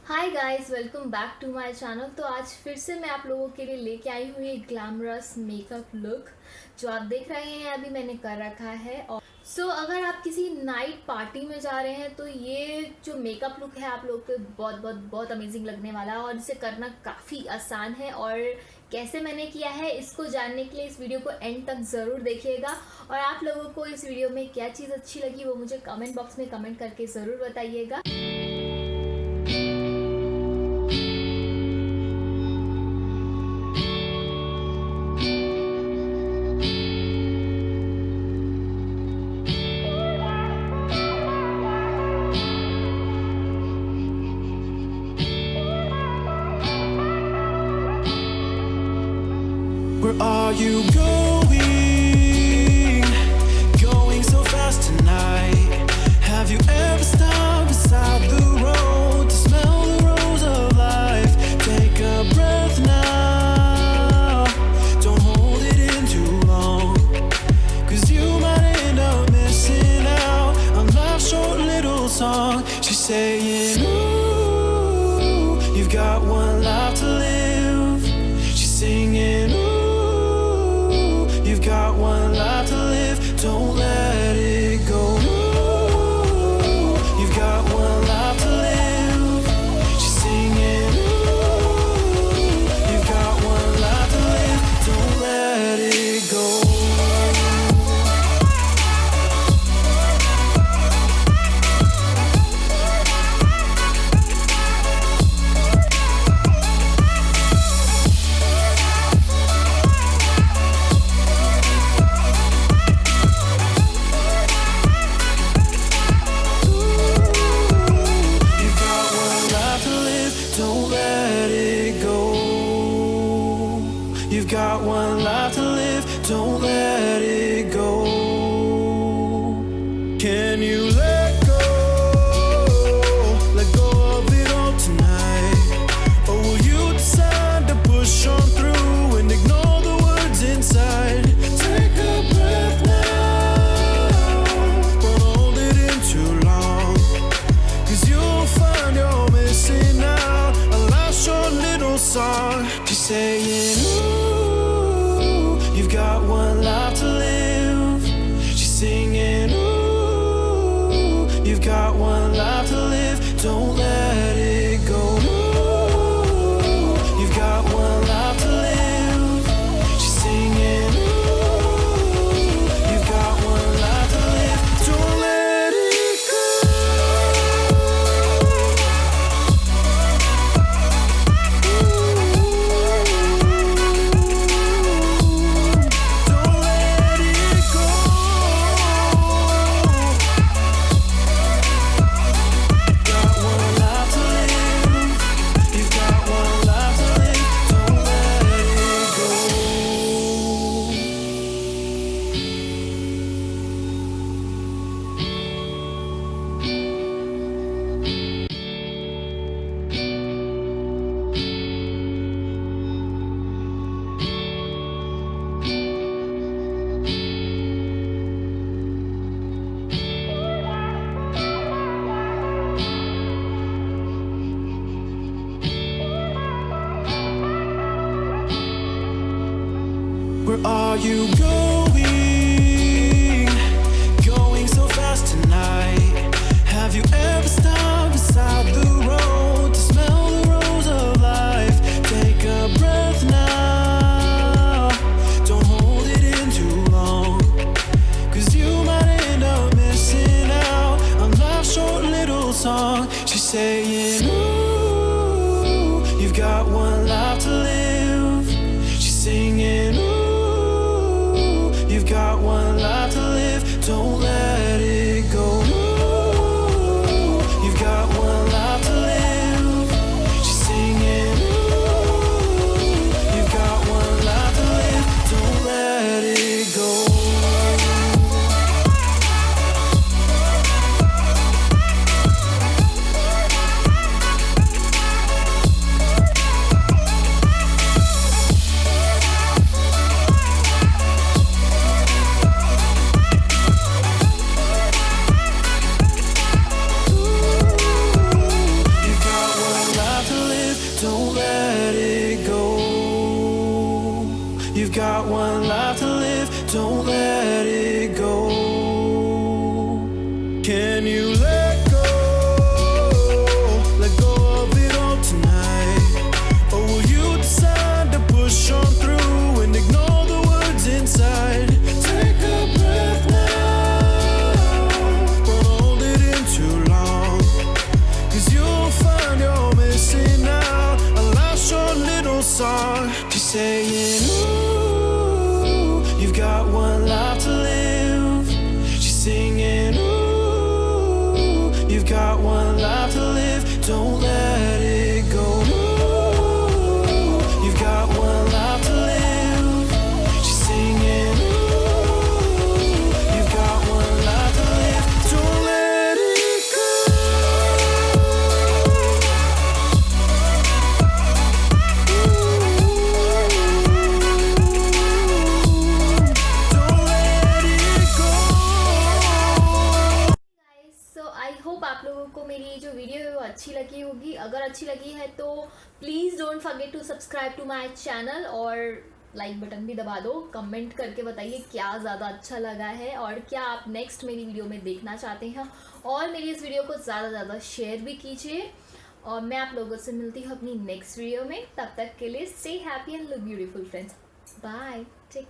Hi guys, welcome back to my channel. तो आज फिर से मैं आप लोगों के लिए लेके आई हूँ एक ग्लैमरस मेकअप लुक जो आप देख रहे हैं अभी मैंने कर रखा है। और अगर आप किसी नाइट पार्टी में जा रहे हैं तो ये जो मेकअप लुक है आप लोगों को बहुत बहुत बहुत अमेजिंग लगने वाला है और इसे करना काफ़ी आसान है। और कैसे मैंने किया है इसको जानने के लिए इस वीडियो को एंड तक ज़रूर देखिएगा। और आप लोगों को इस वीडियो में क्या चीज़ अच्छी लगी वो मुझे कमेंट बॉक्स में कमेंट करके ज़रूर बताइएगा। Where are you going? Going so fast tonight. Have you ever stopped beside the road to smell the rose of life? Take a breath now. Don't hold it in too long, 'cause you might end up missing out on life's short little song. She's saying, ooh, you've got one life to live. She's singing, ooh, you've got one life to live, don't let it go. Ooh, you've got one life to live. She's singing, ooh, you've got one life to live, don't let it go. You've got one life to live, don't let it go. Can you let go of it all tonight? Or will you decide to push on through and ignore the words inside? Take a breath now, don't hold it in too long, 'cause you'll find you're missing out a life's short little song. She's saying, you've got one life to live. She's singing, ooh, you've got one life to live, don't let it go. Ooh, you've got one life to live. She's singing, ooh, you've got one life to live, don't let it go. Where are you going? Going so fast tonight. Have you ever stopped beside the road to smell the rose of life? Take a breath now. Don't hold it in too long, 'cause you might end up missing out on life's short little song. She's saying, ooh, you've got one life to live. She's singing, ooh, you've got one life to live, don't let it go. Ooh, you've got one life to live. She's singing, ooh, you've got one life to live, don't let it go. got one life to live, don't let it go. Can you let go of it all tonight? Or will you decide to push on through and ignore the words inside? Take a breath now, don't hold it in too long, 'cause you'll find you're missing out a last short little song. She's saying, ooh, you've got one life to live. She's singing, ooh, you've got one life to live, don't let it go. Ooh, you've got one life to live. She's singing, ooh, you've got one life to live, don't let it go. Don't let it go. So I hope आप लोगों को मेरी जो video है वो अच्छी लगी होगी. अगर अच्छी लगी है तो please don't forget to subscribe to my channel और लाइक बटन भी दबा दो. कमेंट करके बताइए क्या ज़्यादा अच्छा लगा है और क्या आप नेक्स्ट मेरी वीडियो में देखना चाहते हैं. और मेरी इस वीडियो को ज़्यादा से ज़्यादा शेयर भी कीजिए. और मैं आप लोगों से मिलती हूँ अपनी नेक्स्ट वीडियो में. तब तक के लिए stay happy and look beautiful friends. Bye. Take